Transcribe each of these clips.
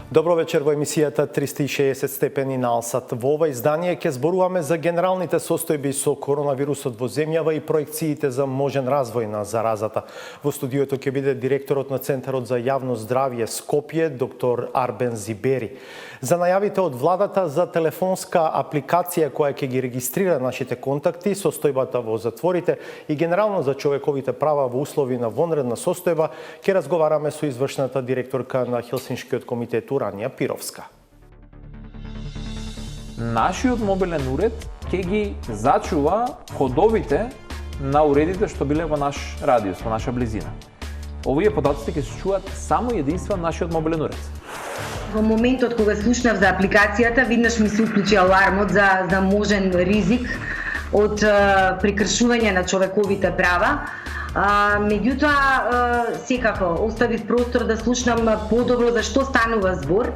Добро вечер во емисијата 360 степени на Алсат. Во ова издание ќе зборуваме за генералните состојби со коронавирусот во земјава и проекциите за можен развој на заразата. Во студиото ќе биде директорот на Центарот за јавно здравје Скопје, доктор Арбен Зибери. За најавите од владата за телефонска апликација која ќе ги регистрира нашите контакти, состојбата во затворите и генерално за човековите права во услови на вонредна состојба, ќе разговараме со извршната директорка на Хелсиншкиот комитет Ранија Пировска. Нашиот мобилен уред ќе ги зачува кодовите на уредите што биле во наш радиус, во наша близина. Овие податоци ќе се чуваат само единствено нашиот мобилен уред. Во моментот кога слушнав за апликацијата, виднаш ми се уклучи алармот за можен ризик од прекршување на човековите права. Меѓутоа, секако, оставив простор да слушнам подобро за што станува збор.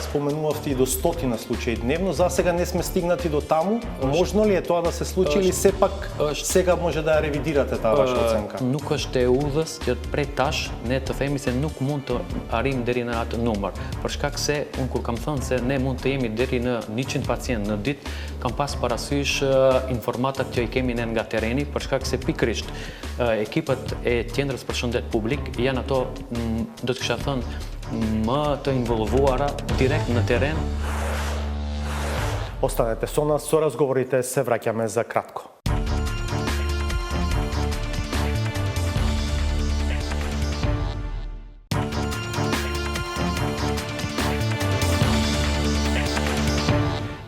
Споменувавте и до 100 случаи дневно, за сега не сме стигнати до таму. Можно ли е тоа да се случи или сепак сега може да ја ревидирате таа ваша оценка? Nuk është e udhës që prej tash ne të themi se nuk mund të arrim deri në atë numër. Për shkak se unë kur kam thënë se ne mund të jemi deri në 100 pacient në ditë, kam pas parasysh informatat që i kemi ne nga tereni, për shkak se pikërisht ekipet e qendrës për shëndet publik janë ato, do të kisha thënë, më të involvuara direkt në teren. Останете со нас, со разговорите се враќаме за кратко.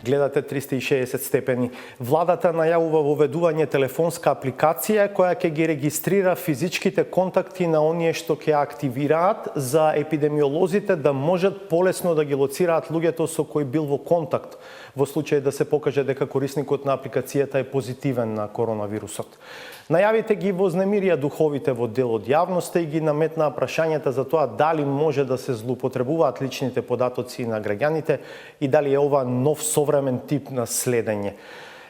Гледате 360 степени. Владата најавува воведување телефонска апликација која ќе ги регистрира физичките контакти на оние што ќе активираат за епидемиолозите да можат полесно да ги лоцираат луѓето со кои бил во контакт во случај да се покаже дека корисникот на апликацијата е позитивен на коронавирусот. Најавите ги вознемирија духовите во дел од јавноста и ги наметнаа прашањата за тоа дали може да се злоупотребуваат личните податоци на граѓаните и дали е ова нов современ тип на следење.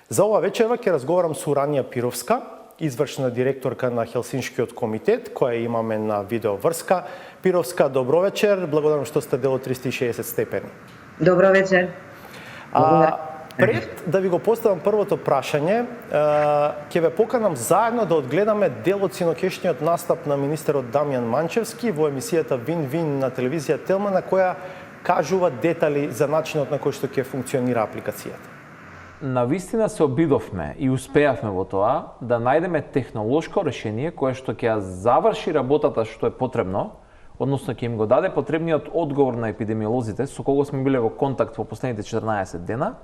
За ова вечерва ќе разговарам со Ранија Пировска, извршна директорка на Хелсиншкиот комитет, која имаме на видеоврска. Пировска, добро вечер, благодарам што сте дел од 360 степени. Добро вечер. Пред да ви го поставам првото прашање, ќе ве поканам заедно да одгледаме дел од синокешниот настап на министерот Дамјан Манчевски во емисијата Вин-Вин на телевизија Телма, на која кажува детали за начинот на кој што ќе функционира апликацијата. Навистина се обидовме и успеавме во тоа да најдеме технолошко решение кое што ќе ја заврши работата што е потребно, односно ќе им го даде потребниот одговор на епидемиолозите со кого сме биле во контакт во последните 14 дена,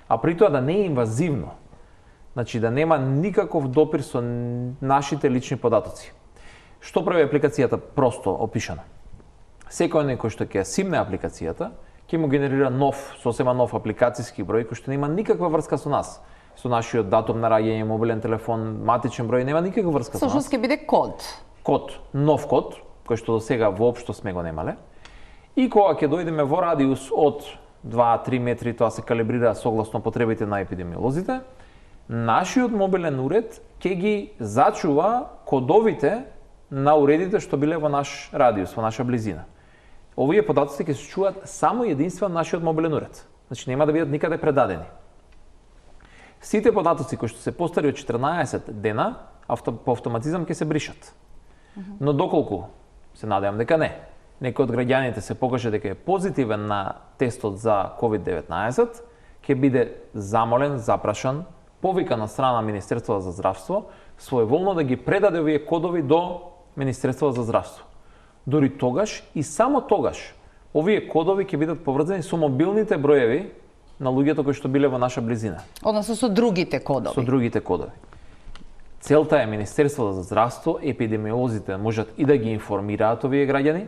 а при тоа да не е инвазивно. Значи да нема никаков допир со нашите лични податоци. Што прави апликацијата просто опишано? Секој некој што ќе симне апликацијата, ќе му генерира сосема нов апликацијски број кој што нема никаква врска со нас. Со нашиот датум на раѓање, мобилен телефон, матичен број, нема никаква врска со нас. Сошто ќе биде код. Код, нов код, кој што до сега воопшто сме го немале. И кога ќе дојдеме во радиус од 2-3 метри, тоа се калибрира согласно потребите на епидемиолозите, нашиот мобилен уред ќе ги зачува кодовите на уредите што биле во наш радиус, во наша близина. Овие податоци ќе се чуваат само единствено нашиот мобилен уред. Значи нема да бидат никаде предадени. Сите податоци кои што се постари од 14 дена, по автоматизам ќе се бришат. Но доколку се надевам дека не, некој од граѓаните се покаже дека е позитивен на тестот за COVID-19, ќе биде замолен, запрашан, повикан на страна на Министерството за здравство, своеволно да ги предаде овие кодови до Министерството за здравство. Дори тогаш и само тогаш овие кодови ќе бидат поврзани со мобилните броеви на луѓето кои што биле во наша близина. Односно со другите кодови. Со другите кодови. Целта е Министерството за здравство, епидемиолозите можат и да ги информираат овие граѓани,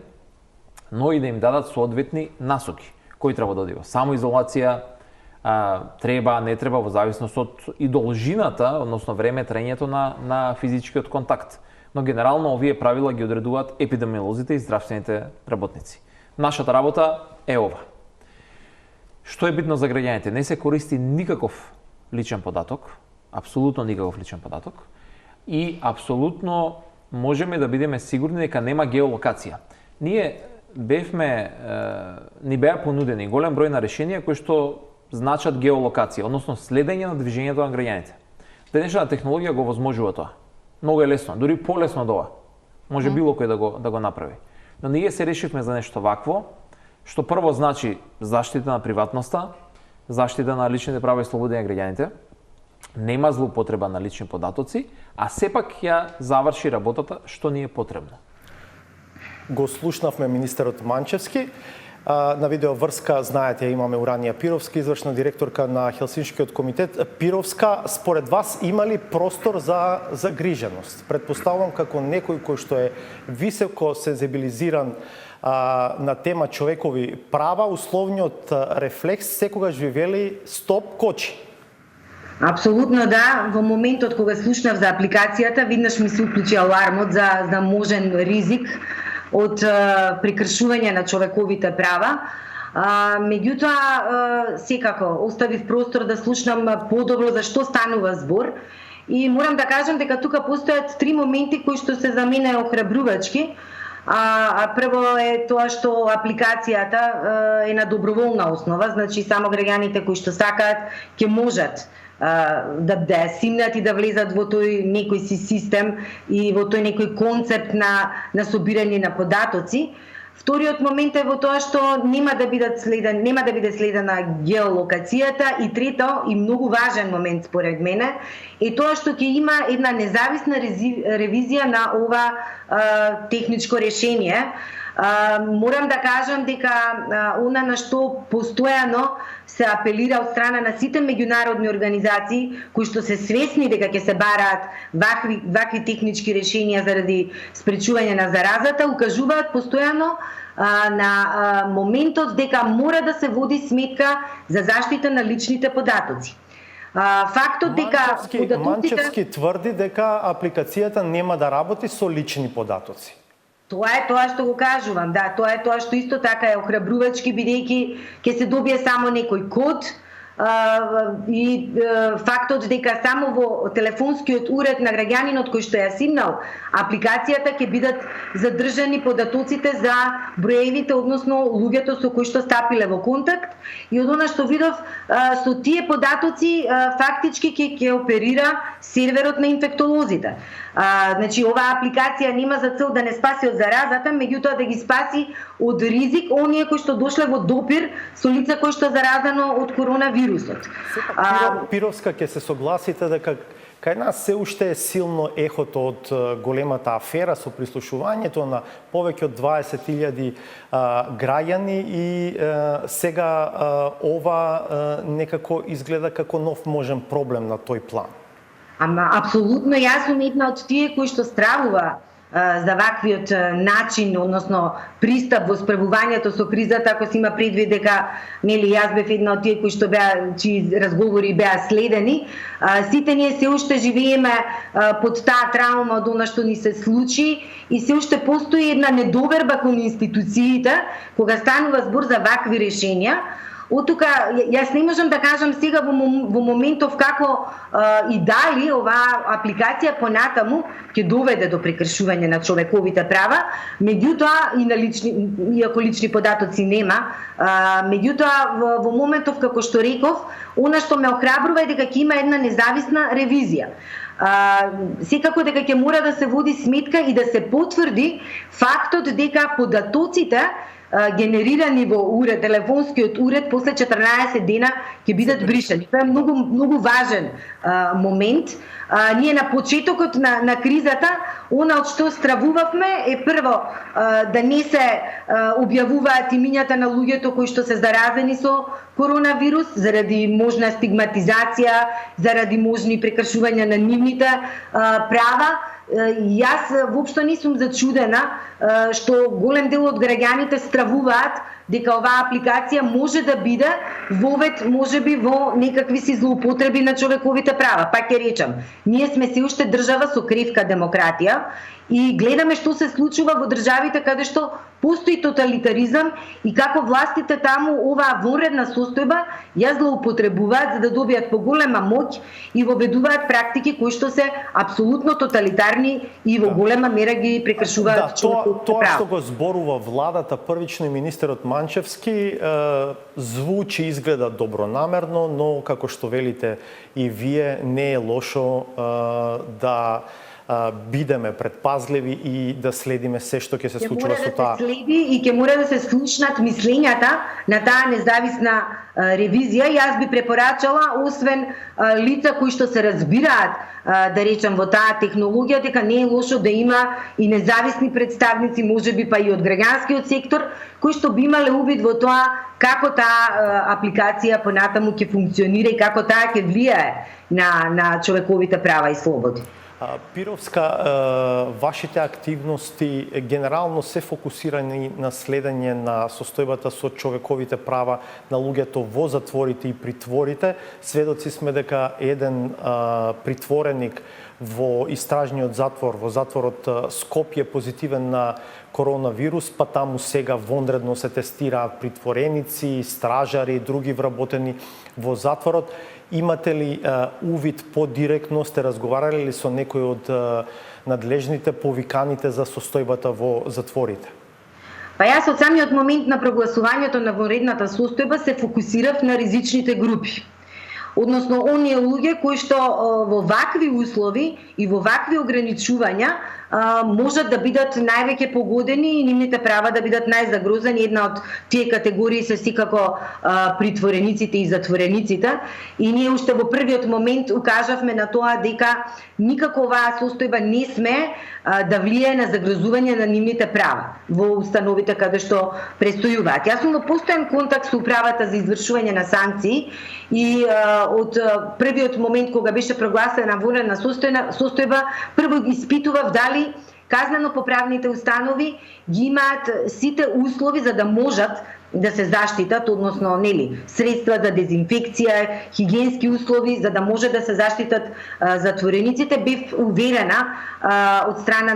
но и да им дадат соодветни насоки. Кој треба да оди во самоизолација, треба, не треба, во зависност од и должината, односно време траењето на физичкиот контакт. Но генерално овие правила ги одредуваат епидемиолозите и здравствените работници. Нашата работа е ова. Што е битно за граѓаните? Не се користи никаков личен податок, апсолутно никаков личен податок, и апсолутно можеме да бидеме сигурни дека нема геолокација. Ние ни беа понудени голем број на решенија кои што значат геолокација, односно следење на движењето на граѓаните. Денешната технологија го возможува тоа. Многу е лесно, дури полесно од ова. Може било кој да го направи. Но ние се решивме за нешто вакво, што прво значи заштита на приватноста, заштита на личните права и слободи на граѓаните, нема злоупотреба на лични податоци, а сепак ја заврши работата што ни е потребно. Го слушнавме министерот Манчевски. На видеоврска, знаете, имаме Уранија Пировска, извршна директорка на Хелсиншкиот комитет. Пировска, според вас има ли простор за загриженост? Предпоставувам како некој кој што е високо сензибилизиран на тема човекови права, условниот рефлекс секогаш ви вели стоп, кочи. Апсолутно да, во моментот кога слушнав за апликацијата, виднаш ми се уклучи алармот за можен ризик од прекршување на човековите права. Меѓутоа, секако, оставив простор да слушнам подобро за што станува збор. И морам да кажам дека тука постојат три моменти кои што се за мене охрабрувачки. Прво е тоа што апликацијата е на доброволна основа, значи само граѓаните кои што сакаат ќе можат да симнат и да влезат во тој некој си систем и во тој некој концепт на собирање на податоци. Вториот момент е во тоа што нема да биде следена геолокацијата и трето и многу важен момент според мене е тоа што ќе има една независна ревизија на ова техничко решение. Морам да кажам дека она на што постојано се апелира од страна на сите меѓународни организации кои што се свесни дека ќе се бараат вакви технички решенија заради спречување на заразата, укажуваат постојано на моментот дека мора да се води сметка за заштита на личните податоци. Фактот дека Манчевски тврди дека апликацијата нема да работи со лични податоци. Тоа е тоа што го кажувам, да, тоа е тоа што исто така е охрабрувачки, бидејќи ќе се добие само некој код и фактот дека само во телефонскиот уред на граѓанинот кој што ја симнал апликацијата ќе бидат задржани податоците за броевите, односно луѓето со кои што стапиле во контакт и од она што видов со тие податоци фактички ќе оперира серверот на инфектолозите. Значи оваа апликација нема за цел да не спаси од заразата, меѓутоа да ги спаси од ризик оние кои што дошле во допир со лице кои што заразено од коронавирусот. Пировска, ќе се согласите дека кај нас се уште е силно ехото од големата афера со прислушувањето на повеќе од 20.000 граѓани и сега ова некако изгледа како нов можен проблем на тој план. Апсолутно, јас сум една од тие кои што стравува за ваквиот начин, односно пристап во справувањето со кризата, ако се има предвид дека јас бев една од тие кои што чии разговори беа следени. Сите ние се уште живееме под таа траума од она што ни се случи и се уште постои една недоверба кон институциите кога станува збор за вакви решенија. Оттука, јас не можам да кажам сега во моментов како и дали оваа апликација понатаму ќе доведе до прекршување на човековите права, меѓутоа и на иако лични податоци нема, меѓутоа во моментов како што реков, она што ме охрабрува е дека ќе има една независна ревизија. Секако дека ќе мора да се води сметка и да се потврди фактот дека податоците генерирани во телефонскиот уред после 14 дена ќе бидат бришани. Тоа е многу важен момент. Ние на почетокот на кризата, она од што стравувавме е прво да не се објавуваат имињата на луѓето кои што се заразени со коронавирус заради можна стигматизација, заради можни прекршувања на нивните права. Јас воопшто не сум зачудена што голем дел од граѓаните стравуваат дека оваа апликација може да биде вовед можеби во некакви си злоупотреби на човековите права. Пак ќе речам, ние сме се уште држава со кревка демократија и гледаме што се случува во државите каде што постои тоталитаризам и како властите таму оваа вонредна состојба ја злоупотребуваат за да добијат поголема моќ и воведуваат практики кои што се апсолутно тоталитарни и во голема мера ги прекршуваат човековите права. Тоа што го зборува владата првично и министерот Манчевски звучи, изгледа добронамерно, но како што велите и вие, не е лошо да бидеме предпазливи и да следиме се што ќе се случува со таа. Ќе мора да се следи и ќе мора да се слушнат мислењата на таа независна ревизија. Јас би препорачала, освен лица кои што се разбираат, да речем, во таа технологија, дека не е лошо да има и независни представници, можеби па и од граѓанскиот сектор, кои што би имале увид во тоа како таа апликација понатаму ќе функционира и како таа ќе влијае на човековите права и слободи. Пировска, вашите активности генерално се фокусирани на следење на состојбата со човековите права на луѓето во затворите и притворите. Сведоци сме дека еден притвореник во истражниот затвор, во затворот Скопје, позитивен на коронавирус, па таму сега вонредно се тестираат притвореници, стражари и други вработени во затворот. Имате ли увид подиректно, сте разговарали ли со некој од надлежните повиканите за состојбата во затворите? Па јас од самиот момент на прогласувањето на вонредната состојба се фокусирав на ризичните групи. Односно, оние луѓе кои што во вакви услови и во вакви ограничувања можат да бидат највеќе погодени и нивните права да бидат најзагрозени. Една од тие категории се секако притворениците и затворениците. И ние уште во првиот момент укажавме на тоа дека никако оваа состојба не сме да влијае на загрозување на нивните права во установите каде што престојуваат. Јас сум во постојан контакт со управата за извршување на санкции и од првиот момент кога беше прогласена вонредна состојба, прво ги испитував дали казнено-поправните установи ги имаат сите услови за да можат да се заштитат, односно средства за дезинфекција, хигиенски услови за да може да се заштитат затворениците. Бев уверена од страна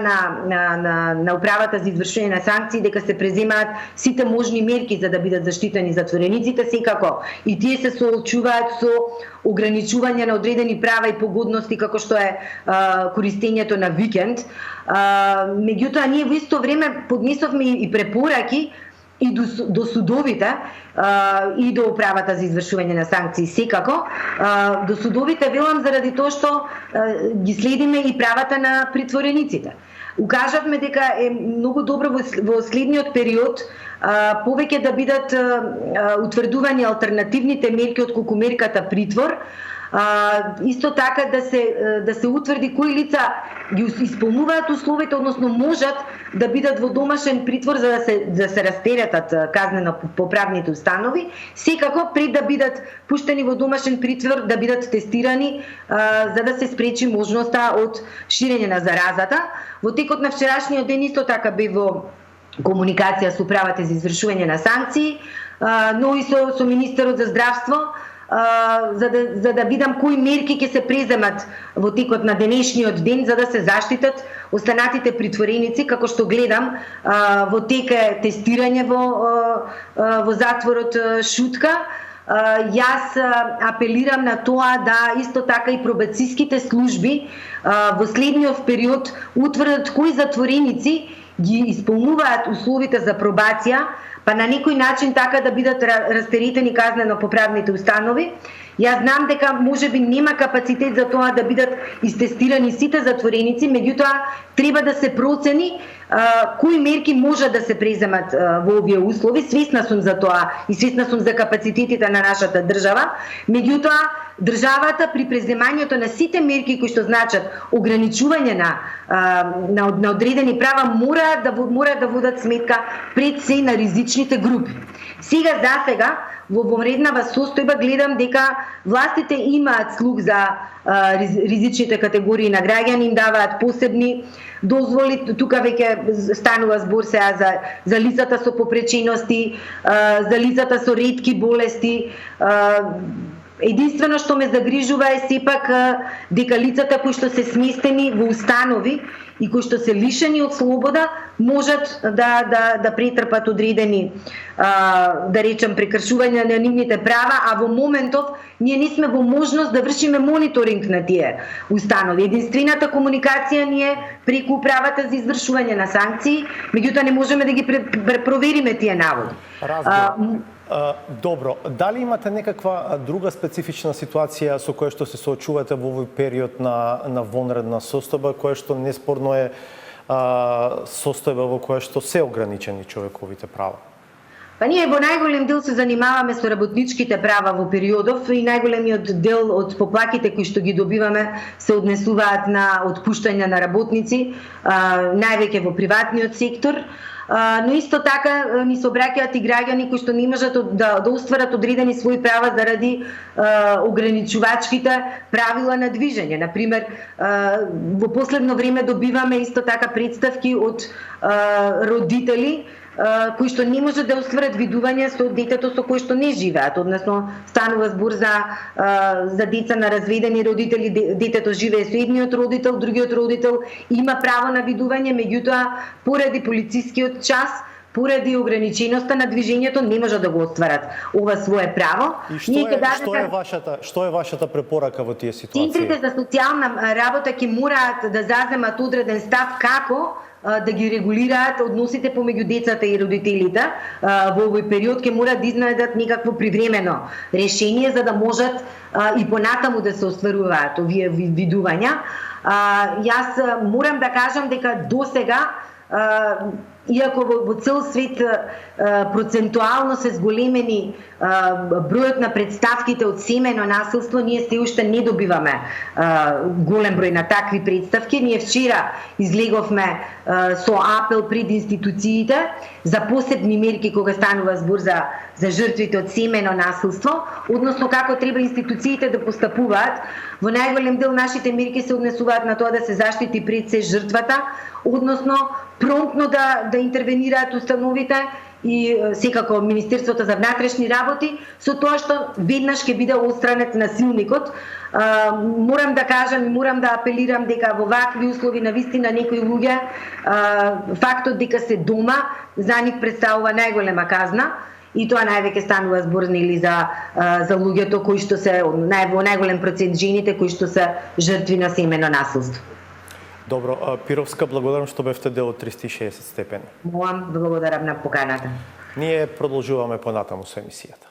на управата за извршување на санкции дека се преземаат сите можни мерки за да бидат заштитени затворениците. Секако и тие се соочуваат со ограничување на одредени права и погодности како што е користењето на викенд. Меѓутоа ние во исто време поднесовме и препораки и до судовите и до управата за извршување на санкции. Секако до судовите велам заради тоа што ги следиме и правата на притворениците. Укажавме дека е многу добро во следниот период повеќе да бидат утврдувани алтернативните мерки отколку мерката притвор. Исто така да се утврди кои лица ги исполнуваат условите, односно можат да бидат во домашен притвор за да се растеретат казнено-поправните установи, секако пред да бидат пуштени во домашен притвор да бидат тестирани за да се спречи можноста од ширење на заразата. Во текот на вчерашниот ден исто така бе во комуникација со управата за извршување на санкции, но и со министерот за здравство, за да видам кои мерки ќе се преземат во текот на денешниот ден за да се заштитат останатите притвореници. Како што гледам, во тек е тестирање во затворот Шутка. Јас апелирам на тоа да исто така и пробациските служби во следниот период утврдат кои затвореници ги исполнуваат условите за пробација, па на некој начин така да бидат растеретени казнено-поправните установи. Јас знам дека можеби нема капацитет за тоа да бидат истестирани сите затвореници, меѓутоа треба да се процени кои мерки може да се преземат во овие услови. Свесна сум за тоа и свесна сум за капацитетите на нашата држава, меѓутоа државата при преземањето на сите мерки кои што значат ограничување на одредени права мора да водат сметка пред се на ризичните групи. Сега во вонреднава состојба гледам дека властите имаат слух за ризичните категории на граѓани, им даваат посебни дозволи. Тука веќе станува збор сега за лицата со попречености, за лицата со ретки болести. Единствено што ме загрижува е сепак дека лицата кои што се сместени во установи и кои што се лишени од слобода можат да претрпат одредени, да речем, прекршувања на нивните права, а во моментов ние не сме во можност да вршиме мониторинг на тие установи. Единствената комуникација ни е преку управата за извршување на санкции, меѓутоа не можеме да ги провериме тие наводи. Добро, дали имате некаква друга специфична ситуација со која што се соочувате во овој период на вонредна состојба, која што неспорно е состојба во која што се ограничени човековите права? Па ние во најголем дел се занимаваме со работничките права во периодов и најголемиот дел од поплаките кои што ги добиваме се однесуваат на отпуштање на работници, највеќе во приватниот сектор. Но исто така ни се обраќаат и граѓани кои што не можат да остварат одредени своји права заради ограничувачките правила на движење. Например, во последно време добиваме исто така представки од родители кои што не можат да остварат видување со детето со кој што не живеат, односно станува збор за деца на разведени родители, детето живее со едниот родител, другиот родител има право на видување, меѓутоа поради полицискиот час, поради ограниченоста на движењето не можат да го остварат ова свое право. И што е вашата препорака во тие ситуации? Центрите за социјална работа ќе мораат да заземат одреден став како да ги регулираат односите помеѓу децата и родителите. Во овој период ќе мораат да изнајдат некакво привремено решение за да можат и понатаму да се остваруваат овие видувања. Јас морам да кажам дека досега, иако во цел свет процентуално се зголемени бројот на представките од семејно насилство, ние се уште не добиваме голем број на такви представки. Ние вчера излеговме со апел пред институциите за посебни мерки кога станува збор за жртвите од семејно насилство, односно како треба институциите да постапуваат. Во најголем дел нашите мерки се однесуваат на тоа да се заштити пред се жртвата, односно промптно да интервенираат установите и секако Министерството за внатрешни работи со тоа што веднаш ќе биде отстранет насилникот. Морам да кажам и морам да апелирам дека во вакви услови навистина некои луѓе фактот дека се дома за нив представува најголема казна. И тоа највеќе станува збор за луѓето кои што се во најголем процент жените кои што се жртви на семејно насилство. Добро, Пировска, благодарам што бевте дел од 360 степени. Молам, благодарам на поканата. Ние продолжуваме понатаму со емисијата.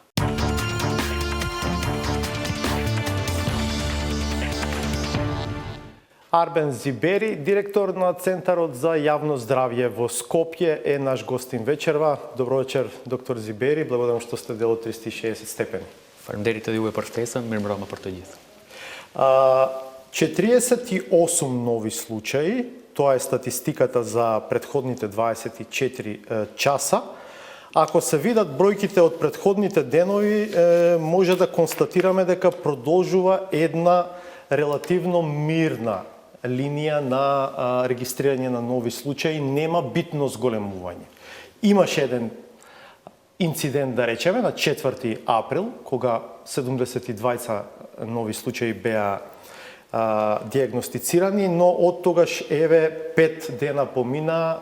Арбен Зибери, директор на Центарот за јавно здравје во Скопје, е наш гостин вечерва. Добро вечер, доктор Зибери, благодарам што сте дел од 360 степени. Faleminderit edhe juve për ftesën, mirëmbrëma për të gjithë. 48 нови случаи, тоа е статистиката за претходните 24 часа. Ако се видат бројките од претходните денови, може да констатираме дека продолжува една релативно мирна линија на регистрирање на нови случаи, нема битно зголемување. Имаше еден инцидент, да речеме, на 4 април, кога 72 нови случаи беа диагностицирани, но од тогаш, еве, 5 дена помина,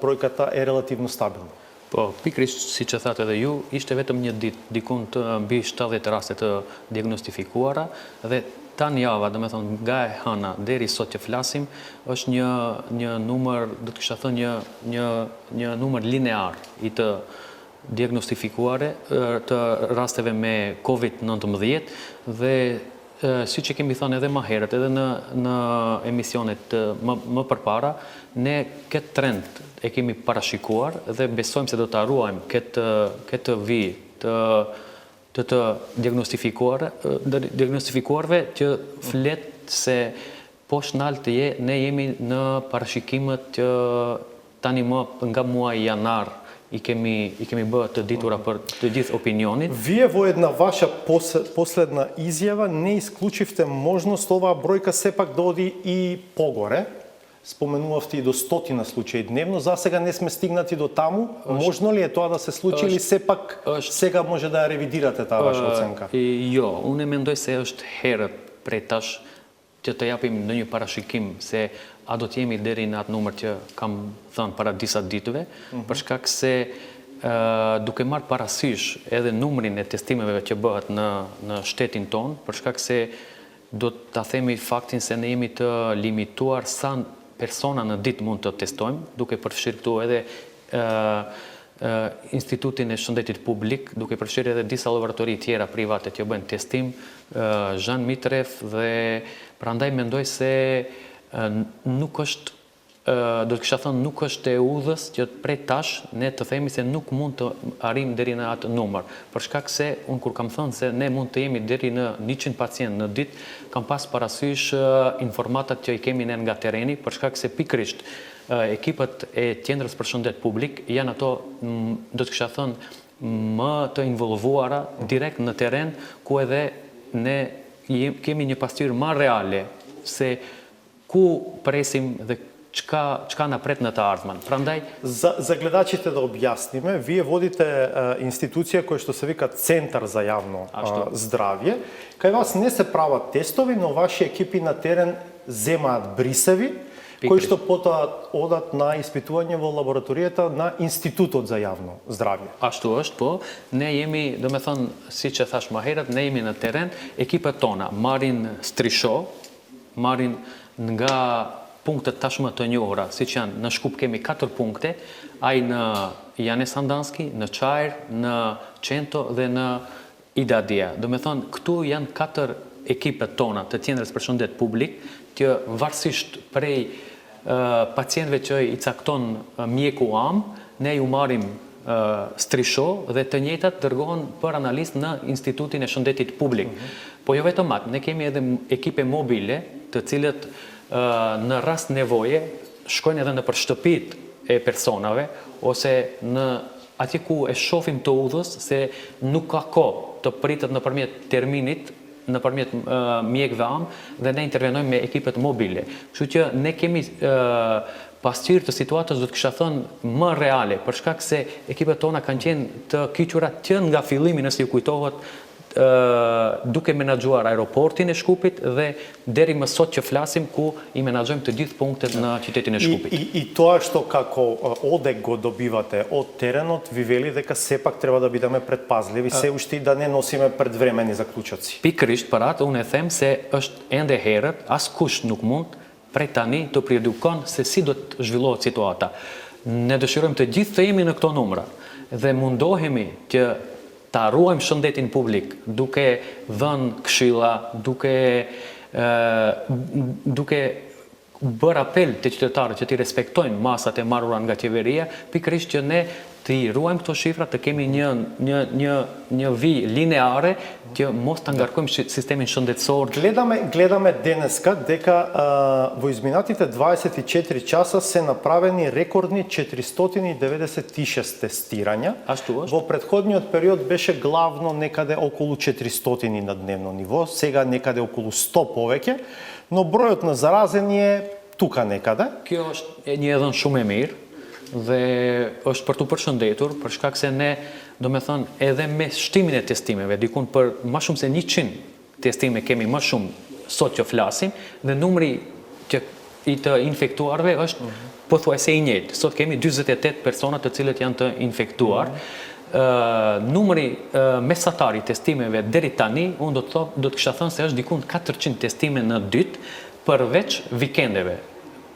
бројката е релативно стабилна. Po, pikrisht si që thatë edhe ju, ishte vetëm një ditë, dikun të mbi 70 raste të diagnostifikuara dhe tani java, do me thonë, nga e hëna deri sot që flasim, është një numër, do të kisha thënë një numër linear i të diagnostifikuare të rasteve me COVID-19 dhe si që kemi thënë edhe më herët, edhe në emisionet më përpara, ne këtë trend e kemi parashikuar dhe besojmë se do të arruajmë këtë vijë të diagnostifikuarve që flet se poshtë nalt ne jemi në parashikimet që tani më nga muaj janar i kemi bërë të ditura për të gjithë opinionin. Вие во една ваша последна изјава не исклучивте можност оваа бројка сепак да оди и погоре. Споменувавте и до 100 случаи дневно, за сега не сме стигнати до таму. Можно ли е тоа да се случи или сепак сега може да ја ревидирате таа ваша оценка? Jo, unë mendoj se është herët prej tash që të japim ndonjë parashikim se a do të jemi deri në atë numër që kam thënë para disa ditëve, për shkak se duke marrë parasysh edhe numrin e testimeve që bëhet në shtetin ton, për shkak se do ta themi faktin se ne jemi të limituar sa persona në ditë mund të testojmë, duke përfshirë këtu edhe Institutin e Shëndetit Publik, duke përfshirë edhe disa laboratori tjera private që bëjnë testim, Jean Mitref, dhe prandaj mendoj se nuk është, do të kisha thënë, nuk është e udhës që prej tash ne të themi se nuk mund të arrim deri në atë numër. Për shkak se unë kur kam thënë se ne mund të jemi deri në 100 pacient në ditë, kam pas parasysh informatat që i kemi ne nga tereni, për shkak se pikrisht ekipët e Qendrës për Shëndet Publik janë ato, do të kisha thënë, më të involvuara direkt në teren, ku edhe ne kemi një pasqyrë më reale se ku presim dhe çka na pret në të ardhmen. Prandaj за гледачите да објасниме, вие водите институција која што се вика Центар за јавно здравје. Кај вас не се прават тестови, но ваши екипи на терен земаат брисеви, кои што потоа одат на испитување во лабораторијата на Институтот за јавно здравје. Ashtu është, po, ne jemi, do me thënë, si që thash më herët, ne jemi në teren, ekipet tona marrin strisho, marrin nga punktet tashmë të njohura, si që janë, në Shkup kemi 4 punkte, ai në Janez Sandanski, në Çajër, në Qento dhe në Idadia. Do me thonë, këtu janë 4 ekipet tona të Qendrës për Shëndet Publik, që varësisht prej pacientëve që i cakton mjeku am, ne ju marrim strisho dhe të njëjtat dërgohen për analizë në Institutin e Shëndetit Publik. Po jo vetëm atë, ne kemi edhe ekipe mobile, të cilët në rast nevoje shkojnë edhe në për shtëpit e personave ose në atje ku e shohim të udhës se nuk ka kohë të pritet nëpërmjet terminit, nëpërmjet mjekëve am dhe ne intervenojmë me ekipet mobile. Kështu që ne kemi pasqyrë të situatës, do të kisha thënë, më reale, për shkak se ekipet tona kanë qenë të kyçura që nga fillimi, nëse ju kujtohet, duke menaxhuar aeroportin e Shkupit dhe deri më sot që flasim ku i menaxhojmë të gjithë punktet në qytetin e Shkupit. И тоа што како одек го добивате од теренот, ви вели дека сепак треба да бидеме предпазливи, се уште и да не носиме предвремени заклучоци. Pikërisht për atë unë e them se është ende herët, askush nuk mund prej tani të predikon se si do të zhvillohet situata. Ne dëshirojmë të gjithë të jemi në këto numra dhe mundohemi që ta ruajmë shëndetin publik duke dhënë këshilla, duke bërë apel të qytetarët që t'i respektojnë masat e marrura nga qeveria, pikërisht që ne të i ruajmë këto shifra, të kemi një vijë lineare që mos të ngarkojmë sistemin shëndetësor. Гледаме денеска дека во изминатите 24 часа се направени рекордни 496 тестирања. Во претходниот период беше главно некаде околу 400 на дневно ниво, сега некаде околу 100 повеќе, но бројот на заразени е тука некаде. Kjo është një dhënë shumë e mirë dhe është për tu përshëndetur, për shkak se ne, do me thënë, edhe me shtimin e testimeve, dikun për më shumë se 100 testime kemi më shumë sot që flasim, dhe numri i të infektuarve është pothuajse i njëjtë. Sot kemi 48 persona të cilët janë të infektuar. Numri mesatar i testimeve deri tani, unë do të kisha thënë se është dikun 400 testime në ditë, përveç vikendeve.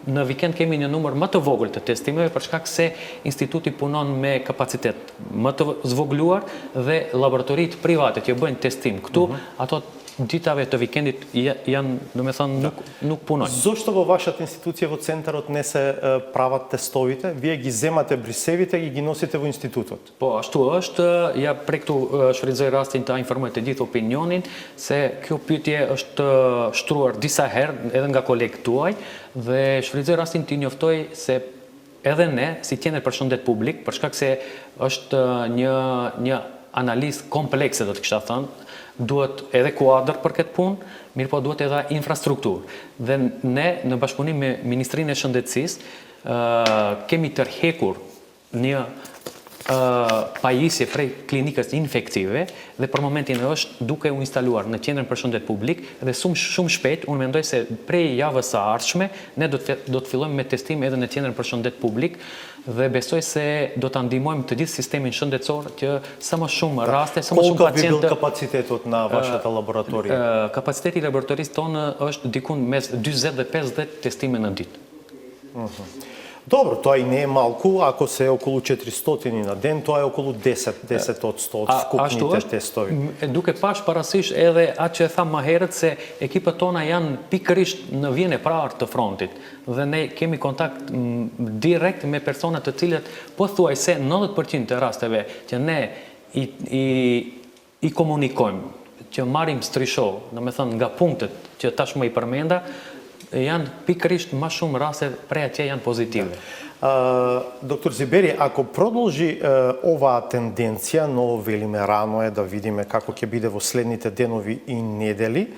Në vikend kemi një numër më të vogël të testimeve për shkak se instituti punon me kapacitet më të zvogluar dhe laboratoritë private që bëjnë testim këtu, ato ditave të vikendit janë, do me thënë, nuk punojnë. Зошто во вашата институција во центарот не се прават тестовите? Вие ги земате брисевите и ги носите во институтот? Po, ashtu është, ja prej këtu shfrytëzoj rastin të informoj të gjithë opinionin se kjo pyetje është shtruar disa herë edhe nga kolegët tuaj dhe shfrytëzoj rastin të njoftoj se edhe ne, si qendër për shëndet publik, për shkak se është një analizë komplekse, do të kisha thënë, duhet edhe kuadër për këtë punë, mirë po duhet edhe infrastrukturë. Dhe ne, në bashkëpunim me Ministrinë e Shëndetësisë, kemi tërhekur një pajisje prej klinikës infektive dhe për momentin është duke u instaluar në qendrën për shëndet publik dhe shumë shpejt, unë mendoj se prej javës së ardhshme ne do të fillojmë me testim edhe në qendrën për shëndet publik dhe besoj se do ta ndihmojmë të gjithë sistemin shëndetësor që sa më shumë raste, sa më shumë pacientë. Kolko bi bil kapacitetot na vašata laboratorija? Kapaciteti i laboratorisë tonë është dikun mes 40 dhe 50 testime në ditë. Dobro, тоа и не е малку, ако се околу 400 на ден, тоа е околу 10% од вкупните тестови. Duke pash parasysh edhe atë që e tham më herët se ekipet tona janë pikërisht në vjen e parë të frontit dhe ne kemi kontakt direkt me persona të cilët pothuajse 90% të rasteve që ne i komunikojmë, që marrim strisho, domethënë nga punktet që tashmë i përmenda, janë pikërisht më shumë raste prej atje janë pozitive. Доктор Зибери, ако продолжи оваа тенденција, но велиме рано е да видиме како ќе биде во следните денови и недели,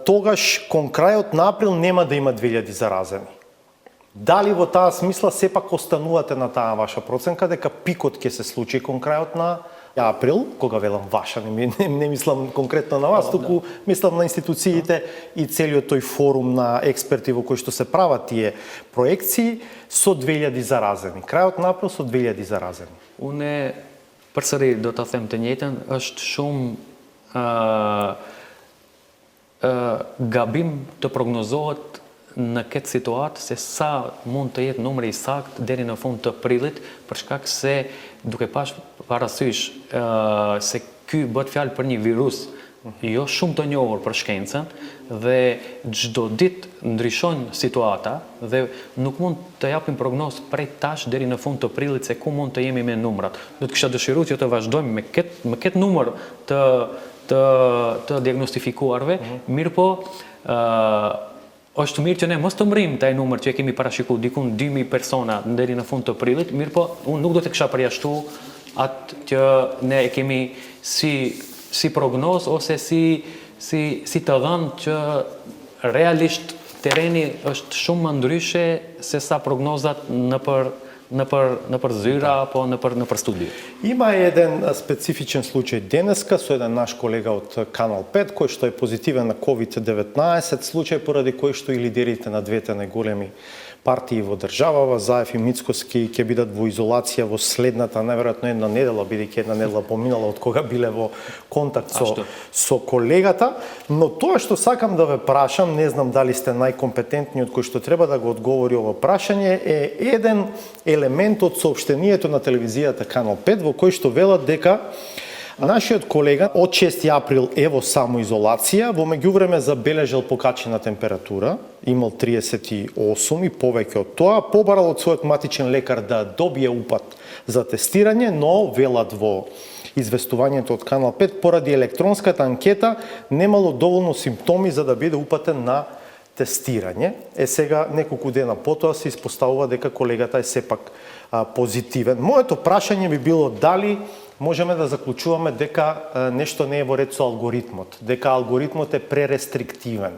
тогаш кон крајот на април нема да има 2000 заразени. Дали во таа смисла сепак останувате на таа ваша проценка дека пикот ќе се случи кон крајот на април, кога велам ваша, не мислам конкретно на вас, туку мислам на институциите и целиот тој форум на експерти во кој што се прават тие проекции со 2000 заразени. Крајот на април со 2000 заразени. Unë përsëri do ta them të njëjtën, është shumë gabim të prognozohet në këtë situatë se sa mund të jetë numri i saktë deri në fund të prillit, për shkak se duke pash parasysh se ky bëhet fjalë për një virus jo shumë të njohur për shkencën dhe çdo ditë ndryshon situata dhe nuk mund të japim prognozë prej tash deri në fund të prillit se ku mund të jemi me numrat. Do të kisha dëshiruar që të vazhdojmë me këtë numër të diagnostifikuarve, mirë po është mirë që ne mos të mrim taj numër që e kemi parashiku dikun 2000 persona deri në fund të prillit, mirë po unë nuk do të kisha përjashtu atë që ne e kemi si prognoz ose si të dhënë që realisht tereni është shumë më ndryshe se sa prognozat në për zyra apo në për studi. Има еден специфичен случај денеска со еден наш колега од Канал 5 кој што е позитивен на COVID-19, случај поради кој што и лидерите на двете најголеми партии во државава, Заев и Мицкоски, ќе бидат во изолација во следната најверојатно една недела, бидејќи една недела поминала од кога биле во контакт со колегата, но тоа што сакам да ве прашам, не знам дали сте најкомпетентниот кој што треба да го одговори ово прашање, е еден елемент од соопштението на телевизијата Канал 5 во кој што велат дека нашиот колега од 6 април е во самоизолација, во меѓувреме забележал покачена температура, имал 38 и повеќе од тоа, побарал од својот матичен лекар да добие упат за тестирање, но велат во известувањето од Канал 5 поради електронската анкета немало доволно симптоми за да биде упатен на тестирање. Сега неколку дена потоа се испоставува дека колегата е сепак позитивен. Моето прашање би било дали можеме да заклучуваме дека нешто не е во ред со алгоритмот, дека алгоритмот е пререстриктивен.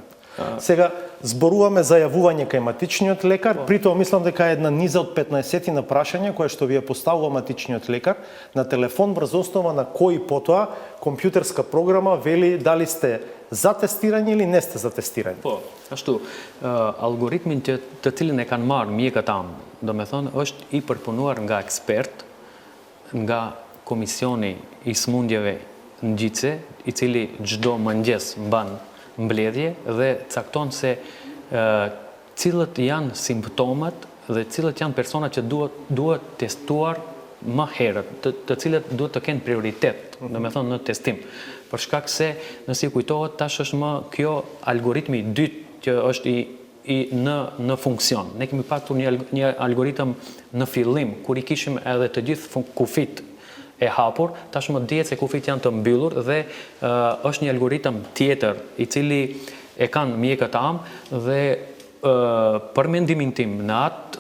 Сега зборуваме за јавување кај матичниот лекар, притоа мислам дека е една низа од 15 на прашања која што ви ја поставува матичниот лекар на телефон врз основа на кои потоа компјутерска програма вели дали сте за тестирање или не сте за тестирање. Po, ashtu, algoritmin të cilin e kanë marrë mjekët tamë, do me thonë, është i përpunuar nga ekspert, nga Komisioni i Smundjeve Ngjitse, i cili çdo mëngjes mban mbledhje dhe cakton se cilët janë simptomat dhe cilët janë persona që duhet testuar më herët, të cilët duhet të kenë prioritet, do me thonë në testim. Për shkak se, nësi kujtohet, tash është më kjo algoritmi i dytë që është në funksion. Ne kemi patur një algoritëm në fillim, kur i kishim edhe të gjithë kufit e hapur, tashmë dihet se kufit janë të mbyllur dhe është një algoritëm tjetër i cili e kanë mjekët tamë dhe për mendimin tim, në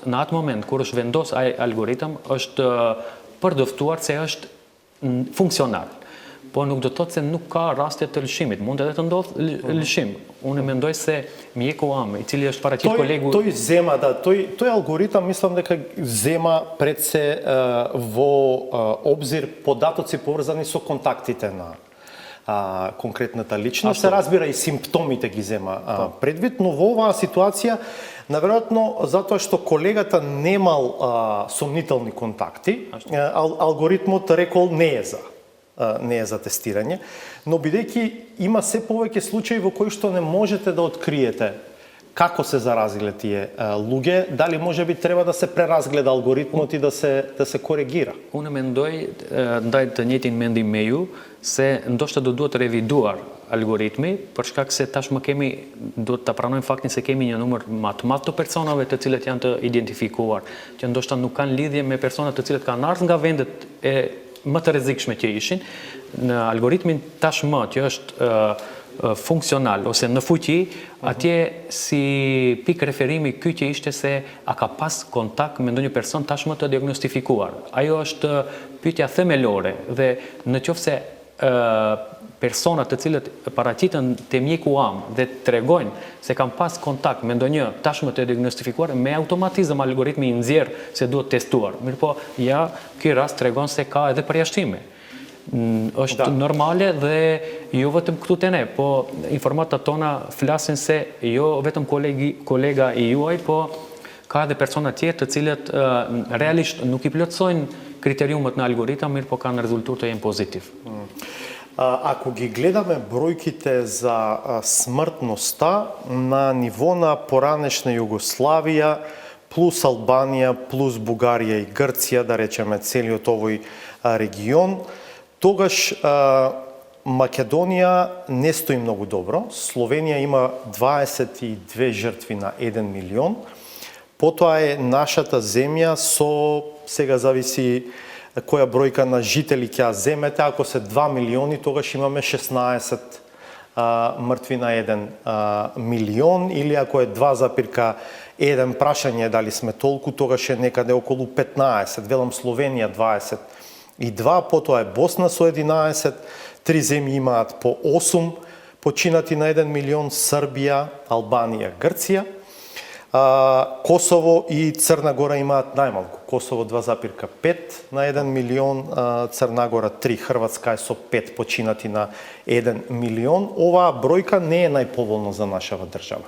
atë moment kur është vendos ai algoritëm, është përdoftuar se është funksional. Po nuk do të thotë se nuk ka raste të lëshimit, mund edhe të ndodhë lëshim. Unë mendoj se mjeku am, i cili është paraqit kolegu... Тој зема, да, тој алгоритам мислам дека зема пред се во обзир податоци поврзани со контактите на конкретната личност, се разбира и симптомите ги зема предвид, но во оваа ситуација, наверојатно затоа што колегата немал сомнителни контакти, алгоритмот рекол не е за тестирање, но бидејќи има се повеќе случаи во кои што не можете да откриете како се заразиле тие луѓе, дали можеби треба да се преразгледа алгоритмот и да се коригира? Unë mendoj, ndaj të njëjtin mendim me ju, se ndoshta do duhet reviduar algoritmi, për shkak se tashmë do të pranojmë faktin se kemi një numër më të madh të personave të cilët janë të identifikuar, që ndoshta nuk kanë lidhje me persona të cilët kanë ardhur nga vendet e më të rrezikshme që ishin. Në algoritmin tashmë që është funksional ose në fuqi, atje si pikë referimi ky që ishte se a ka pas kontakt me ndonjë person tashmë të diagnostifikuar. Ajo është pyetja themelore dhe në qoftë se persona të cilët paraqiten te mjeku am dhe tregojnë se kanë pas kontakt me ndonjë tashmë të diagnostifikuar, me automatizëm algoritmi i nxjerr se duhet testuar. Mirpo ja, ky rast tregon se ka edhe përjashtime. Është normale dhe jo vetëm këtu te ne, po informatat tona flasin se jo vetëm kolega i juaj, po ka edhe persona tjerë të cilët realisht nuk i plotësojnë kriteriumet në algoritëm, mirë po kanë rezultat të jenë pozitiv. Ако ги гледаме бројките за смртноста на ниво на поранешна Југославија, плюс Албанија, плюс Бугарија и Грција, да речеме целиот овој регион, тогаш Македонија не стои многу добро. Словенија има 22 жртви на 1 милион. Потоа е нашата земја со, сега зависи која бројка на жители ќе ја земете, ако се 2 милиони, тогаш имаме 16 мртви на 1 милион, или ако е 2,1 прашање дали сме толку, тогаш е некаде околу 15. Велам Словенија 22, потоа е Босна со 11, три земји имаат по 8 починати на 1 милион, Србија, Албанија, Грција. Косово и Црна Гора имаат најмалку. Косово 2,5 на 1 милион, Црна Гора 3, Хрватска е со 5 починати на 1 милион. Оваа бројка не е најповолна за нашава држава.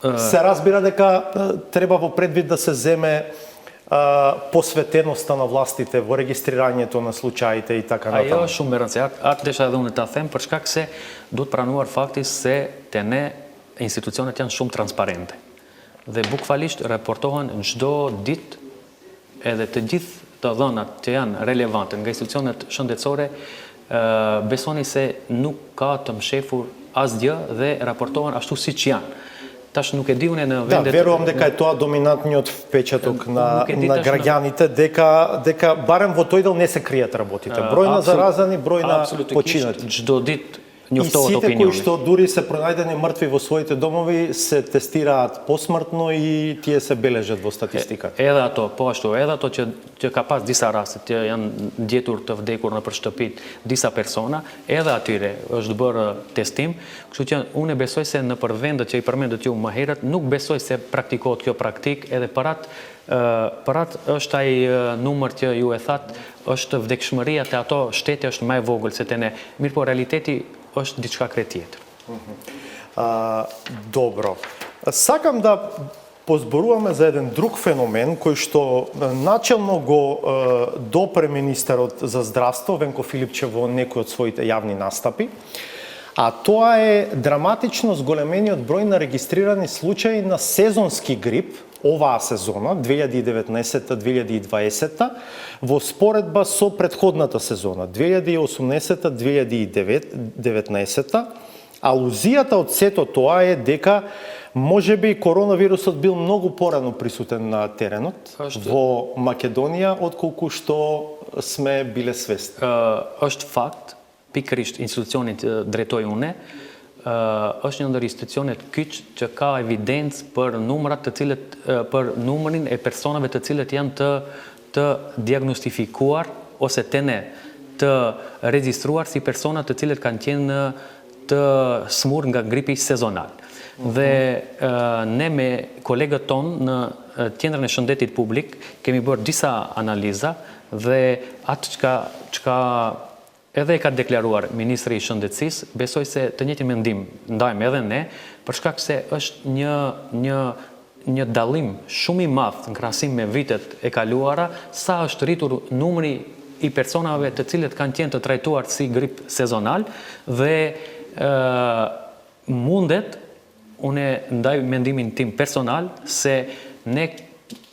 Се разбира дека треба во предвид да се земе посветеноста на властите во регистрирањето на случаите и така натаму. Ajo është shumë e rëndësishme. Atë desha edhe unë ta them për shkak se duhet pranuar fakti se te ne institucionet janë shumë transparente. Dhe bukfalisht raportohen në çdo ditë edhe të gjithë të dhënat që janë relevante nga institucionet shëndetësore, besoni se nuk ka të mshefur asgjë dhe raportohen ashtu siç janë. Tash nuk e di unë në vendet... Да, верувам дека е тоа доминантниот впечаток на граѓаните, дека барем во тој дел не се кријат работите. Број на заразени, број на починати. Çdo ditë И njoftohet сите кои opinioni. што дури се пронајдени мртви во своите домови се тестираат посмртно и тие се бележат во статистиката. Edhe ato, po ashtu, edhe ato që ka pas disa raste që janë gjetur të vdekur nëpër shtëpit disa persona, edhe atyre është bërë testim, kështu që unë besoj se nëpër vendet që i përmendët ju më herët, nuk besoj se praktikohet kjo praktik, edhe për atë është ai numër që ju e thatë, është vdekshmëria te ato shtete është më e vogël se te ne. Mirë po realiteti është diçka krejt tjetër. Добро. Сакам да позборуваме за еден друг феномен кој што начелно го допре министерот за здравство Венко Филипче во некои од своите јавни настапи, а тоа е драматично зголемениот број на регистрирани случаи на сезонски грип оваа сезона 2019-2020 во споредба со претходната сезона 2018-2019. Алузијата од сето тоа е дека можеби коронавирусот бил многу порано присутен на теренот во Македонија отколку што сме биле свесни. Është fakt, pikërisht institucionit drejtoj une, është një ndër institucionet kyç që ka evidencë për për numrin e personave të cilët janë të diagnostifikuar ose të regjistruar si persona të cilët kanë qenë të smur nga gripi sezonal. Dhe ne me kolegët tonë në Qendrën e Shëndetit Publik kemi bërë disa analiza dhe atë çka edhe e ka deklaruar Ministri i Shëndetësisë, besoj se të njëjtin mendim ndajmë edhe ne, për shkak se është një dallim shumë i madh në krahasim me vitet e kaluara, sa është rritur numri i personave të cilët kanë qenë të trajtuar si grip sezonal dhe mundet, unë ndaj mendimin tim personal, se ne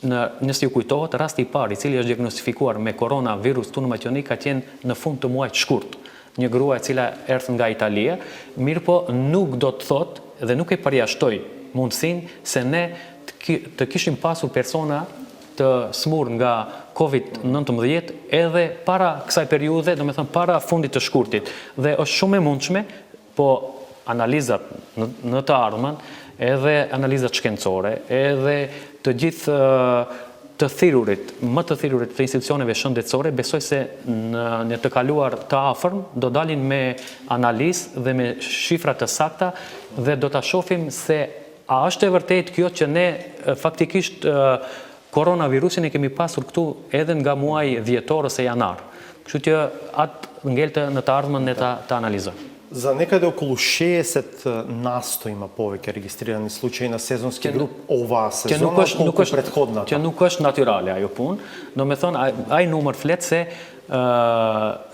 nëse ju kujtohet, rasti i parë i cili është diagnostifikuar me koronavirus tu në Maqedoni ka qenë në fund të muajit shkurt. Një grua e cila erdhi nga Italia, mirë po nuk do të thotë dhe nuk e përjashtoj mundësinë se ne të kishim pasur persona të smur nga COVID-19 edhe para kësaj periudhe, domethënë para fundit të shkurtit. Dhe është shumë e mundshme, po analizat në të ardhmen, edhe analizat shkencore, edhe të gjithë më të thirrurit të institucioneve shëndetësore, besoj se në të kaluar të afërm do dalin me analizë dhe me shifra të sakta dhe do ta shohim se a është e vërtet kjo që ne faktikisht koronavirusin e kemi pasur këtu edhe nga muaji dhjetor ose janar. Kështu që atë ngelte në të ardhmen ne ta analizojmë. За некаде околу 60 насто има повеќе регистрирани случаи на сезонски груп оваа сезона колку претходната. Që nuk është natyrale ajo punë, do me thonë, ai numër flet se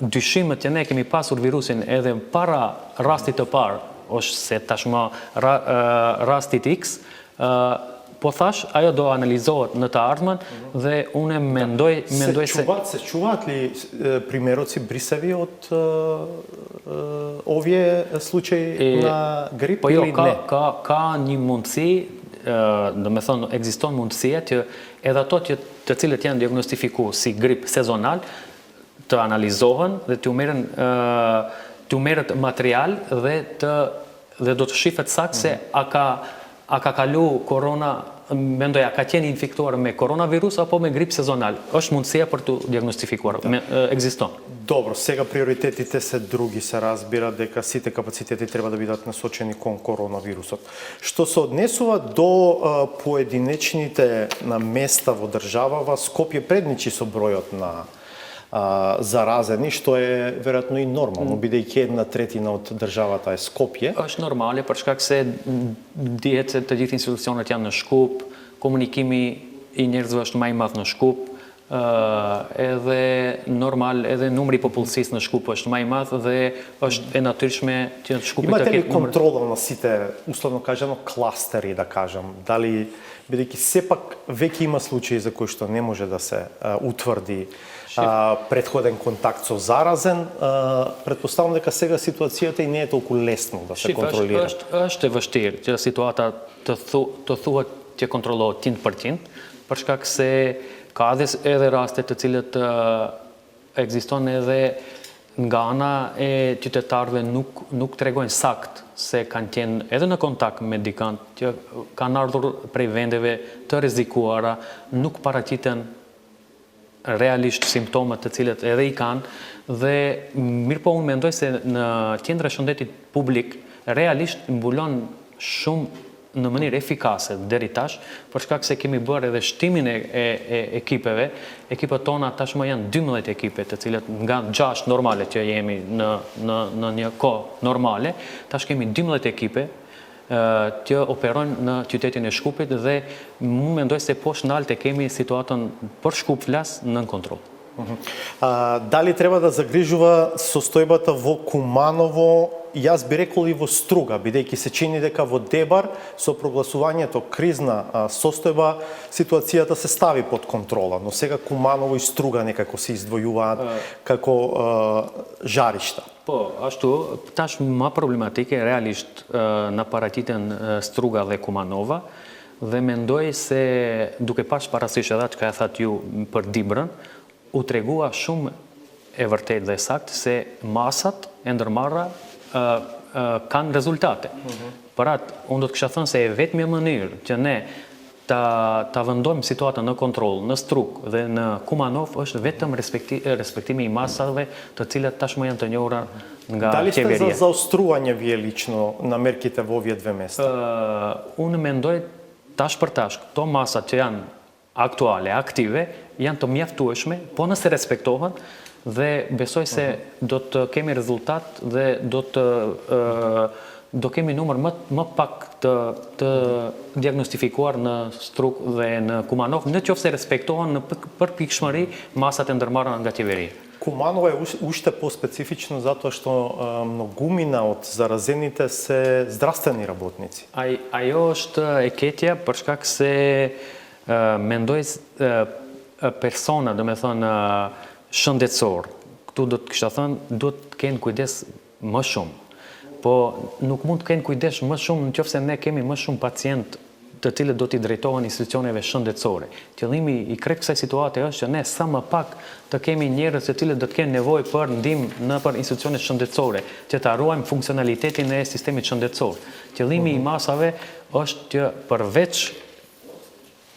dyshimet që ne kemi pasur virusin edhe para rastit të parë, është se tashmë rastit X, po thash, ajo do analizohet në të ardhmen dhe unë mendoj se... Се чуваат ли примероци брисеви од овие случаи на грип или не? Ka një mundësi, do me thonë, ekziston mundësia që edhe ato të cilët janë diagnostifikuar si grip sezonal të analizohen dhe t'u merret material dhe do të shihet saktë se a ka kalu korona, mendoj, a ka qenë infektuar me koronavirus apo me grip sezonal. Është mundësia për të диагностифikuar, екзистон. Добро, сега приоритетите се други, се разбира дека сите капацитети треба да бидат насочени кон коронавирусот. Што се однесува до поединечните места во државава, Скопје предничи со бројот на заразени, што е веројатно и нормално, бидејќи 1/3 од државата е Скопје. Është normale për shkak se dihet se të gjithë institucionet janë në Shkup, komunikimi i njerëzve është më i madh në Shkup, edhe normal, edhe numri i popullsisë në Shkup është më i madh dhe është e natyrshme që Shkupi Имате ли контрола на сите, условно кажано, кластери, да кажам? Дали, бидејќи сепак веќе има случаи за кои што не може да се утврди предходен контакт со заразен, предпоставам дека сега ситуацијата и не е толку лесно да се контролира. Është e vështirë që situata të thuhet që kontrollohet 100%, për shkak se ka edhe raste të cilët ekziston edhe nga ana e qytetarëve nuk tregojnë sakt se kanë qenë edhe në kontakt me dikant që kanë ardhur prej vendeve të rrezikuara, nuk paraqiten realisht simptomat të cilët edhe i kanë dhe mirë po unë mendoj se në Qendra e Shëndetit Publik realisht mbulon shumë në mënyrë efikase deri tash, për shkak se kemi bërë edhe shtimin e ekipeve. Ekipet tona tashmë janë 12 ekipe, të cilët nga 6 normale që jemi në një kohë normale, tash kemi 12 ekipe që operojnë në qytetin e Shkupit dhe mu mendoj se poshtë nalte kemi situatën për Shkup flas nën kontroll. Дали треба да загрижува состојбата во Куманово, јас би рекол и во Струга, бидејќи се чини дека во Дебар со прогласувањето кризна состојба ситуацијата се стави под контрола, но сега Куманово и Струга некако се издвојуваат како жаришта. Po, ashtu, tash më problematike realisht në paraqiten Struga dhe Kumanova dhe mendoj se duke pash parasysh edhe çka e thatë ju për Dibrën, u tregua shumë e vërtet dhe sakt se masat e ndërmarra kanë rezultate. Për atë, unë do të kisha thënë se e vetmja mënyrë që ne ta vendojmë situatën në kontroll, në Struk dhe në Kumanov është vetëm respektimi i masave të cilat tashmë janë të njohura nga Дали сте qeveria. за заострување вие лично на мерките во овие две места? Unë mendoj tash për tash, këto masat që janë aktuale, aktive, janë të mjaftueshme, po nëse respektohen dhe besoj se do të kemi rezultat dhe do kemi numër më pak të diagnostifikuar në Struk dhe në Kumanov, në qoftë se respektohen në përpikshmëri masat e ndërmarrura nga qeveria. Куманово е уште по-специфично затоа што многумина од заразените се здравствени работници. Ajo është e keqja për shkak se mendoj persona, do me thënë shëndetësor, këtu do të kisha thënë, do të kenë kujdes më shumë. Po nuk mund të kenë kujdes më shumë nëse ne kemi më shumë pacient të cilët do t'i drejtohen institucioneve shëndetësore. Qëllimi i krejt kësaj situate është që ne sa më pak të kemi njerëz të cilët do të kenë nevojë për ndihmë nëpër institucione shëndetësore, që të ruajmë funksionalitetin e sistemit shëndetësor. Qëllimi i masave është që përveç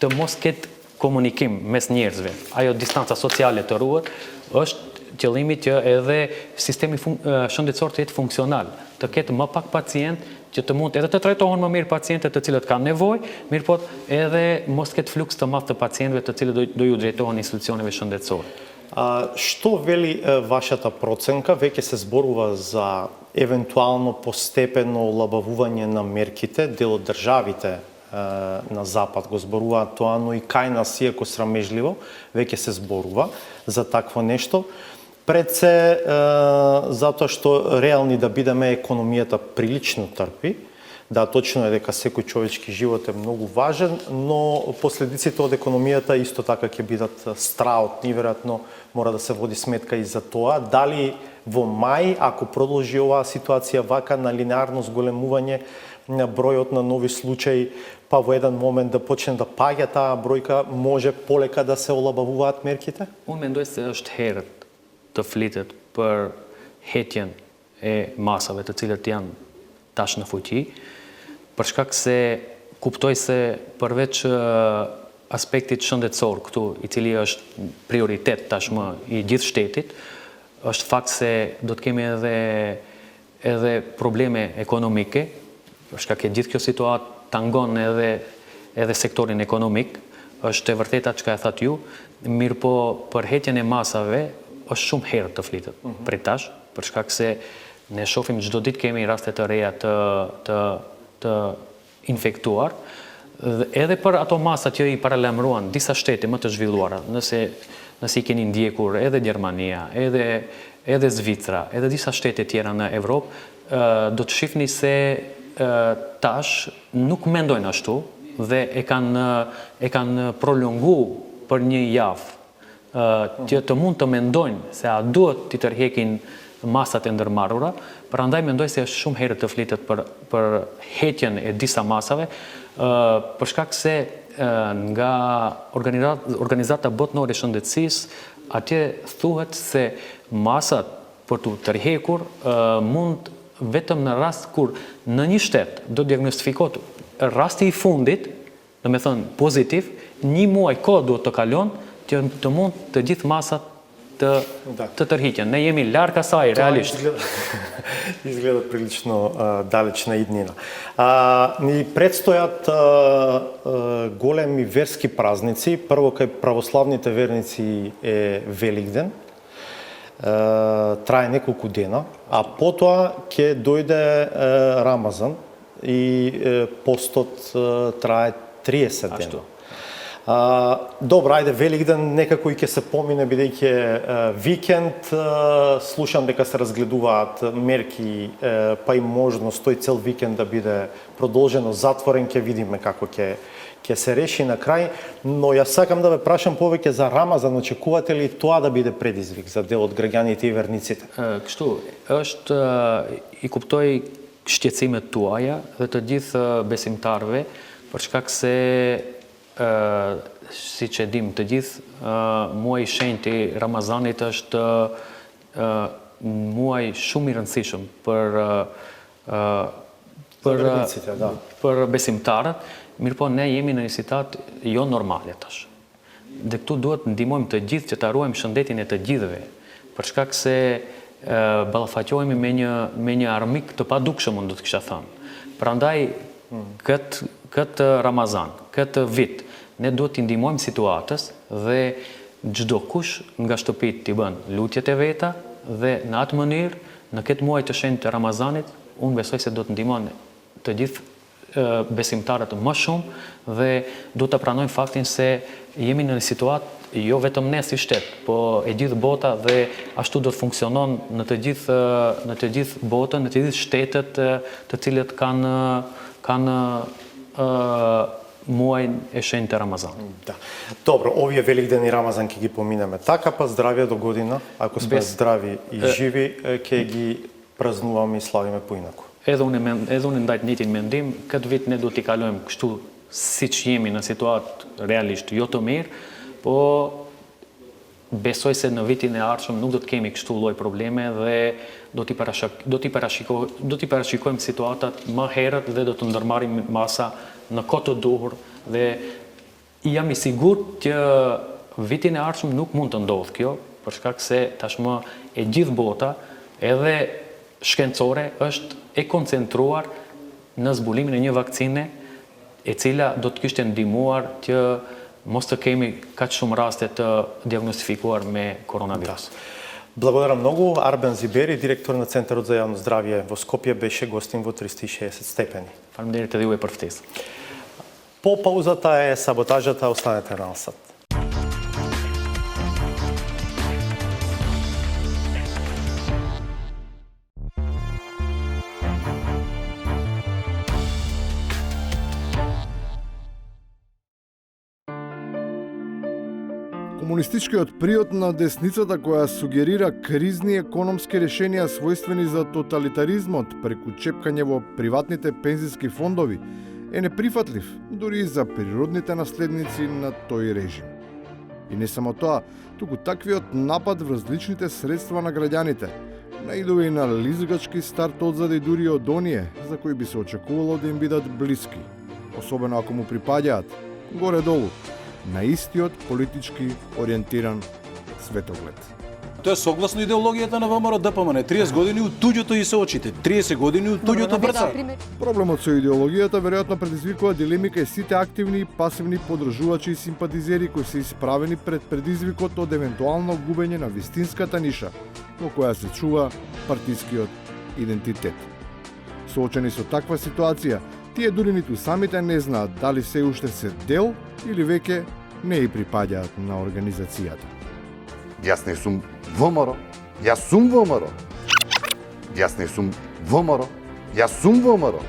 të mos ketë komunikim mes njerëzve, ajo distanca sociale të ruhet, është qëllimi që edhe sistemi shëndetësor të jetë funksional, të ketë më pak pacient që të mund edhe të trajtohen më mirë pacientët të cilët kanë nevojë, mirë po edhe mos ketë fluks të madh të pacientëve të cilët do ju drejtohen institucioneve shëndetësore. Што вели вашата проценка? Веќе се зборува за евентуално постепено олабавување на мерките, дел од државите на Запад го зборуваат тоа, но и кај нас, иако срамежливо, веќе се зборува за такво нешто. Пред се, затоа што реални да бидеме, економијата прилично трпи. Да, точно е дека секој човечки живот е многу важен, но последиците од економијата исто така ќе бидат страотни, веројатно мора да се води сметка и за тоа. Дали во мај, ако продолжи оваа ситуација вака на линеарно зголемување на бројот на нови случаи, па во еден момент да почне да паѓа таа бројка, може полека да се олабавуваат мерките? Unë mendoj se është herët të flitet për hetjen e masave të cilët janë tash në fuqi, për shkak se kuptoj se përveç aspektit shëndetësor këtu, i cili është prioritet tashmë i gjithë shtetit, është fakt se do të kemi edhe probleme ekonomike, për shkak e gjithë kjo situatë tangon edhe sektorin ekonomik, është e vërteta çka e thatë ju, mirë po për hetjen e masave është shumë herë të flitet prej tash, për shkak se ne shohim çdo ditë kemi raste të reja të infektuar, edhe për ato masa që i paralajmëruan disa shtete më të zhvilluara, nëse i keni ndjekur edhe Gjermania, edhe Zvicra, edhe disa shtete tjera në Evropë, do të shihni se tash nuk mendojnë ashtu dhe e kanë prolongu për një javë që të mund të mendojnë se a duhet të tërheqin masat e ndërmarrura, prandaj mendoj se është shumë herë të flitet për hetjen e disa masave, për shkak se nga Organizata Botërore e Shëndetësisë, atje thuhet se masat për të tërhequr mund vetëm në rast kur në një shtet do diagnostifikohet rasti i fundit, do me thënë pozitiv, një muaj kohë duhet të kalon që të mund të gjithë masat të tërhiqen. Не jemi larg asaj realisht. Изгледа прилично далечна иднина. Ни предстојат големи верски празници. Прво кај православните верници е Великден. Трае неколку дена, а потоа ќе дојде Рамазан и постот трае 30 дена. Добро, ајде, Великден некако и ќе се помине, бидејќи е викенд. Слушам дека се разгледуваат мерки, па и можност тој цел викенд да биде продолжено затворен, ќе видиме како ќе се реши на крај. Но јас сакам да ве прашам повеќе за Рамазан. Очекувате ли тоа да биде предизвик за дел од граѓаните и верниците? Kështu, është i kuptoj shqetësimet tuaja dhe të gjithë besimtarëve, për shkak se si që dim të gjithë, muaj shenjtë i Ramazanit është muaj shumë i rëndësishëm për vernicите, da. Për besimtarët, mirë po ne jemi në një situatë jo normale tash. Dhe këtu duhet ndihmojmë të gjithë që ta ruajmë shëndetin e të gjithëve, për shkak se ballafaqohemi me një armik të padukshëm, unë do të kisha thënë. Prandaj këtë Ramazan, këtë vit, ne duhet t'i ndihmojmë situatës dhe çdo kush nga shtëpit t'i bën lutjet e veta dhe në atë mënyrë, në këtë muaj të shenjtë të Ramazanit, unë besoj se do të ndihmon të gjithë besimtarët më shumë dhe do të pranojmë faktin se jemi në një situatë jo vetëm ne si shtet, po e gjithë bota dhe ashtu do të funksionon në të gjithë botën, në të gjithë shtetet të cilët kanë muajin e shenjtë të Ramazanit. Да. Добро, овие Великден и Рамазан ќе ги поминеме така, па здравје до година. Ако сме здрави и живи, ќе ги празнуваме и славиме поинаку. Edhe unë ndajt njëjtin mendim, këtë vit ne do t'i kalojmë kështu siç jemi në situatë realisht jo të mirë, po besoj se në vitin e ardhshëm nuk do të kemi kështu lloj probleme dhe do t'i parashikojmë situatat më herët dhe do të ndërmarrim masa në kohë të duhur dhe jam i sigurt që vitin e ardhshëm nuk mund të ndodhë kjo, për shkak se tashmë e gjithë bota edhe shkencore është e koncentruar në zbulimin e një vakcine e cila do të kishte ndihmuar që mos të kemi kaq shumë raste të диагностифikuar me koronavirus. Благодарам многу. Арбен Зибери, директор на Центарот за јавно здравје во Скопје, беше гостин во 360 степени. Faleminderit edhe juve për ftesën. По паузата е саботажата, останете на насад. Комунистичкиот приод на десницата која сугерира кризни економски решенија својствени за тоталитаризмот преку чепкање во приватните пензиски фондови е неприфатлив дури и за природните наследници на тој режим. И не само тоа, туку таквиот напад врз личните средства на граѓаните наидува и на лизгачки старт одзаде и дури од оние за кои би се очекувало да им бидат блиски, особено ако му припаѓаат горе-долу на истиот политички ориентиран светоглед. Тоа е согласно идеологијата на ВМРО ДПМН. 30 години у туѓото и се очите, 30 години у туѓото брца. Проблемот со идеологијата веројатно предизвикува дилеми кај сите активни и пасивни подржувачи и симпатизери кои се исправени пред предизвикот од евентуално губење на вистинската ниша во која се чува партискиот идентитет. Соочени со таква ситуација, тие дури ниту самите не знаат дали се уште се дел или веќе не и припаѓаат на организацијата. Јас не сум ВМРО, јас сум ВМРО. Јас не сум ВМРО, јас сум ВМРО.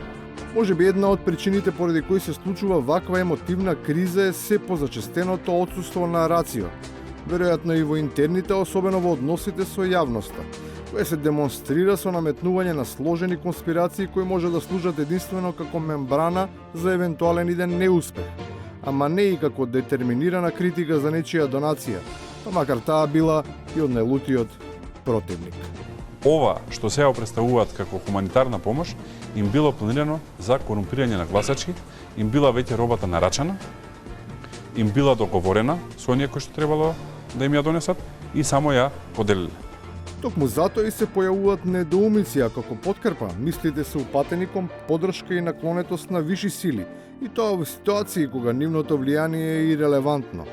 Може би една од причините поради кои се случува ваква емотивна криза е се позачестеното отсуство на рацио, веројатно и во интерните, особено во односите со јавноста, кое се демонстрира со наметнување на сложени конспирации кои може да служат единствено како мембрана за евентуален иден неуспех, ама не и како детерминирана критика за нечија донација, па макар таа била и од најлутиот противник. Ова што сега представуваат како хуманитарна помош им било планирано за корумпирање на гласачи, им била веќе робата нарачана, им била договорена со оние кои што требало да им ја донесат и само ја поделиле. Токму затоа и се појавуваат недоумици, а како подкрепа мислите се упатени кон поддршка и наклонетост на виши сили, и тоа во ситуации кога нивното влијание е ирелевантно.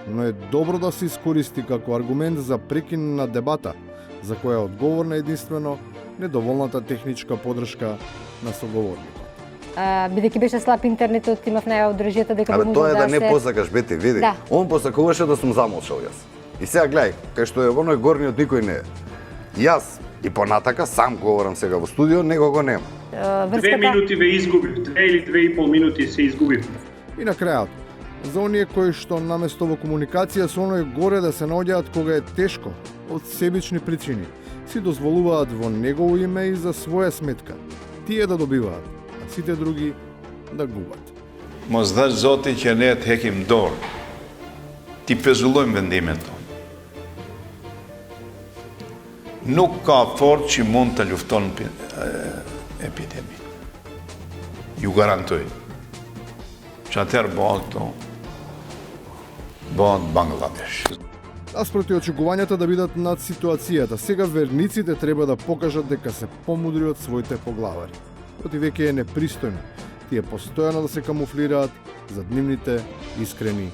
Но е добро да се искористи како аргумент за прекин на дебата, за која е одговорна единствено недоволната техничка поддршка на соговорникот. Бидејќи беше слаб интернетот, имав најава од држијата дека би Тоа е да се... не посакаш, бете, види. Да. Он посакуваше да сум замолчал јас. И сега гледај, кај што е оној горниот никој не е. Јас и понатака сам говорам сега во студио, него го нема. 2 минути ве изгубив, 2 или 2,5 минути се изгубив. И на крајот, за оние кои што наместо во комуникација со оној горе да се наоѓаат кога е тешко, од себични причини, си дозволуваат во негово име и за своја сметка, тие да добиваат, а сите други да губат. Mos dhash Zoti që ne të hekim dorë, ti pezullojmë vendimet tonë. Nuk ka fortë që mund të lufton epidemiji. Ju garantoj që atëherë bëhet Бангладеш. Наспроти очекувањата да бидат над ситуацијата, сега верниците треба да покажат дека се помудри од своите поглавари. Оти веќе е непристојно, тие постојано да се камуфлираат за нивните искрени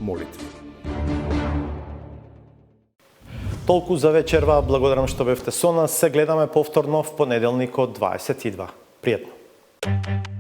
молитви. Толку за вечерва, благодарам што бевте со нас. Се гледаме повторно в понеделник од 22. Пријатно.